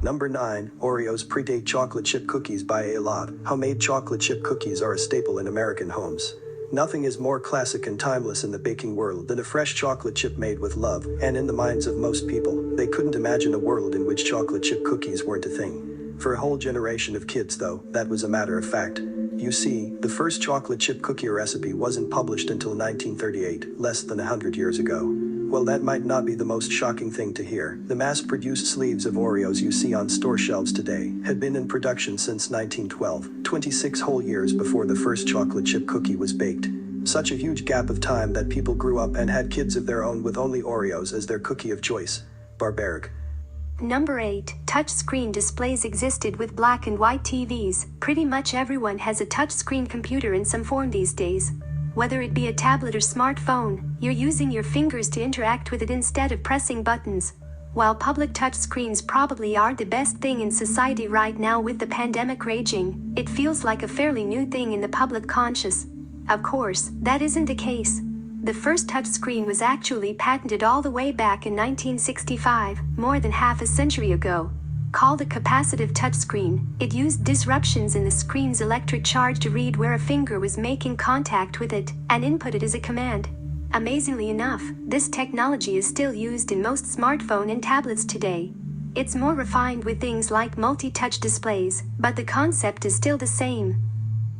Number 9. Oreos predate chocolate chip cookies by a lot. Homemade chocolate chip cookies are a staple in American homes. Nothing is more classic and timeless in the baking world than a fresh chocolate chip made with love, and in the minds of most people, they couldn't imagine a world in which chocolate chip cookies weren't a thing. For a whole generation of kids, though, that was a matter of fact. You see, the first chocolate chip cookie recipe wasn't published until 1938, less than 100 years ago. Well, that might not be the most shocking thing to hear. The mass-produced sleeves of Oreos you see on store shelves today had been in production since 1912, 26 whole years before the first chocolate chip cookie was baked. Such a huge gap of time that people grew up and had kids of their own with only Oreos as their cookie of choice. Barbaric. Number 8. Touchscreen displays existed with black and white TVs. Pretty much everyone has a touchscreen computer in some form these days. Whether it be a tablet or smartphone, you're using your fingers to interact with it instead of pressing buttons. While public touchscreens probably are the best thing in society right now with the pandemic raging, it feels like a fairly new thing in the public conscious. Of course, that isn't the case. The first touchscreen was actually patented all the way back in 1965, more than half a century ago. Called a capacitive touchscreen, it used disruptions in the screen's electric charge to read where a finger was making contact with it, and input it as a command. Amazingly enough, this technology is still used in most smartphone and tablets today. It's more refined with things like multi-touch displays, but the concept is still the same.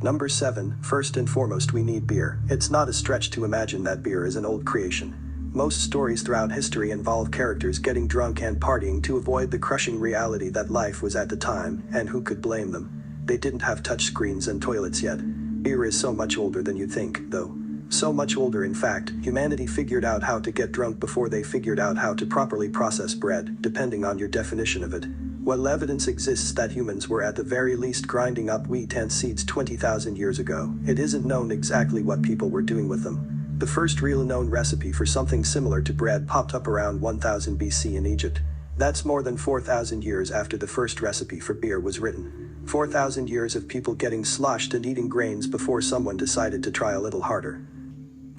Number 7. First and foremost, we need beer. It's not a stretch to imagine that beer is an old creation. Most stories throughout history involve characters getting drunk and partying to avoid the crushing reality that life was at the time, and who could blame them? They didn't have touchscreens and toilets yet. Beer is so much older than you think, though. So much older, in fact, humanity figured out how to get drunk before they figured out how to properly process bread, depending on your definition of it. Well, evidence exists that humans were at the very least grinding up wheat and seeds 20,000 years ago. It isn't known exactly what people were doing with them. The first real known recipe for something similar to bread popped up around 1000 BC in Egypt. That's more than 4,000 years after the first recipe for beer was written. 4,000 years of people getting sloshed and eating grains before someone decided to try a little harder.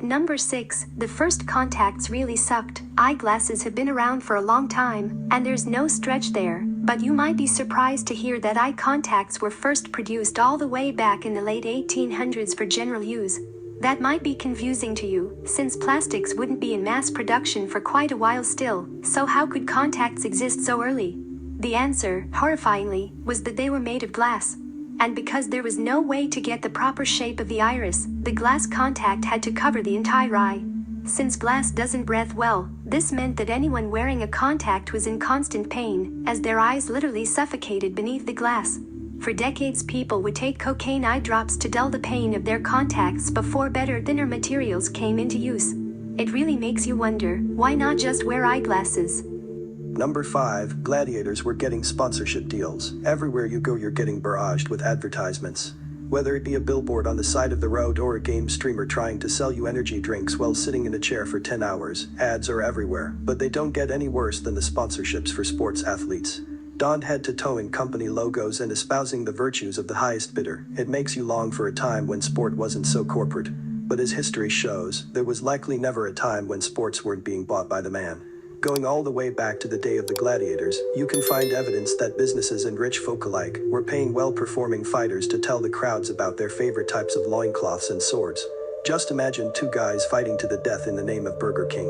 Number 6. The first contacts really sucked. Eyeglasses have been around for a long time, and there's no stretch there, but you might be surprised to hear that eye contacts were first produced all the way back in the late 1800s for general use. That might be confusing to you, since plastics wouldn't be in mass production for quite a while still, so how could contacts exist so early? The answer, horrifyingly, was that they were made of glass. And because there was no way to get the proper shape of the iris, the glass contact had to cover the entire eye. Since glass doesn't breathe well, this meant that anyone wearing a contact was in constant pain, as their eyes literally suffocated beneath the glass. For decades, people would take cocaine eye drops to dull the pain of their contacts before better, thinner materials came into use. It really makes you wonder, why not just wear eyeglasses? Number 5. Gladiators were getting sponsorship deals. Everywhere you go, you're getting barraged with advertisements. Whether it be a billboard on the side of the road or a game streamer trying to sell you energy drinks while sitting in a chair for 10 hours, ads are everywhere, but they don't get any worse than the sponsorships for sports athletes. Donned head to toe in company logos and espousing the virtues of the highest bidder, it makes you long for a time when sport wasn't so corporate. But as history shows, there was likely never a time when sports weren't being bought by the man. Going all the way back to the day of the gladiators, you can find evidence that businesses and rich folk alike were paying well-performing fighters to tell the crowds about their favorite types of loincloths and swords. Just imagine two guys fighting to the death in the name of Burger King.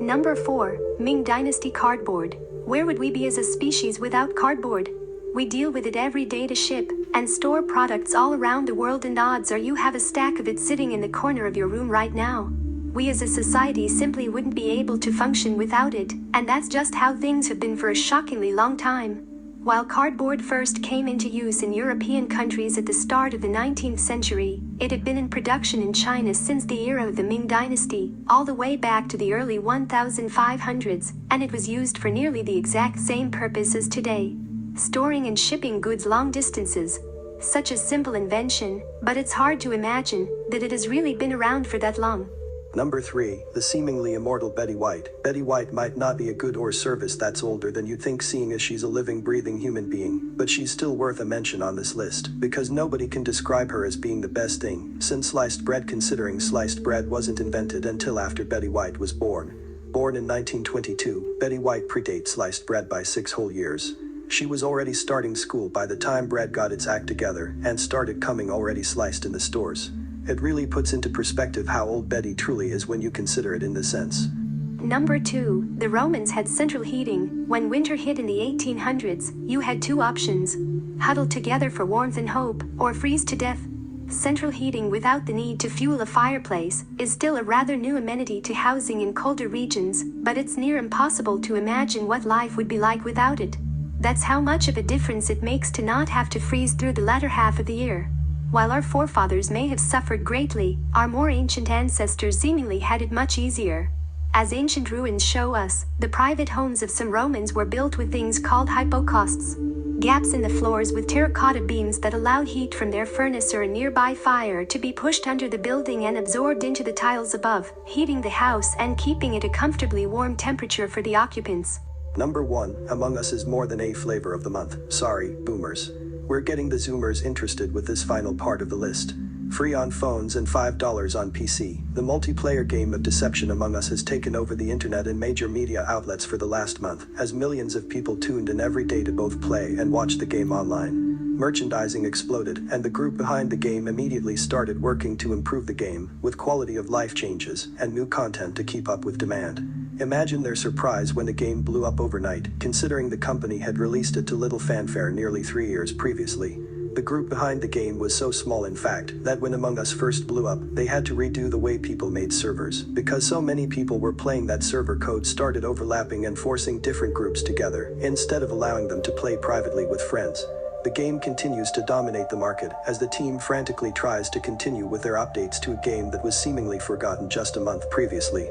Number 4. Ming Dynasty cardboard. Where would we be as a species without cardboard? We deal with it every day to ship and store products all around the world, and odds are you have a stack of it sitting in the corner of your room right now. We as a society simply wouldn't be able to function without it, and that's just how things have been for a shockingly long time. While cardboard first came into use in European countries at the start of the 19th century, it had been in production in China since the era of the Ming dynasty, all the way back to the early 1500s, and it was used for nearly the exact same purpose as today. Storing and shipping goods long distances. Such a simple invention, but it's hard to imagine that it has really been around for that long. Number 3. The seemingly immortal Betty White. Betty White might not be a good or service that's older than you'd think, seeing as she's a living, breathing human being, but she's still worth a mention on this list, because nobody can describe her as being the best thing since sliced bread, considering sliced bread wasn't invented until after Betty White was born. Born in 1922, Betty White predates sliced bread by 6 whole years. She was already starting school by the time Bread got its act together and started coming already sliced in the stores. It really puts into perspective how old Betty truly is when you consider it in this sense. Number 2. The Romans had central heating. When winter hit in the 1800s, you had two options: huddle together for warmth and hope, or freeze to death. Central heating without the need to fuel a fireplace is still a rather new amenity to housing in colder regions, but it's near impossible to imagine what life would be like without it. That's how much of a difference it makes to not have to freeze through the latter half of the year. While our forefathers may have suffered greatly, our more ancient ancestors seemingly had it much easier. As ancient ruins show us, the private homes of some Romans were built with things called hypocausts, gaps in the floors with terracotta beams that allowed heat from their furnace or a nearby fire to be pushed under the building and absorbed into the tiles above, heating the house and keeping it a comfortably warm temperature for the occupants. Number 1, Among Us is more than a flavor of the month. Sorry, boomers. We're getting the Zoomers interested with this final part of the list. Free on phones and $5 on PC, the multiplayer game of deception Among Us has taken over the internet and major media outlets for the last month, as millions of people tuned in every day to both play and watch the game online. Merchandising exploded, and the group behind the game immediately started working to improve the game, with quality of life changes and new content to keep up with demand. Imagine their surprise when the game blew up overnight, considering the company had released it to little fanfare nearly 3 years previously. The group behind the game was so small in fact, that when Among Us first blew up, they had to redo the way people made servers, because so many people were playing that server code started overlapping and forcing different groups together, instead of allowing them to play privately with friends. The game continues to dominate the market, as the team frantically tries to continue with their updates to a game that was seemingly forgotten just a month previously.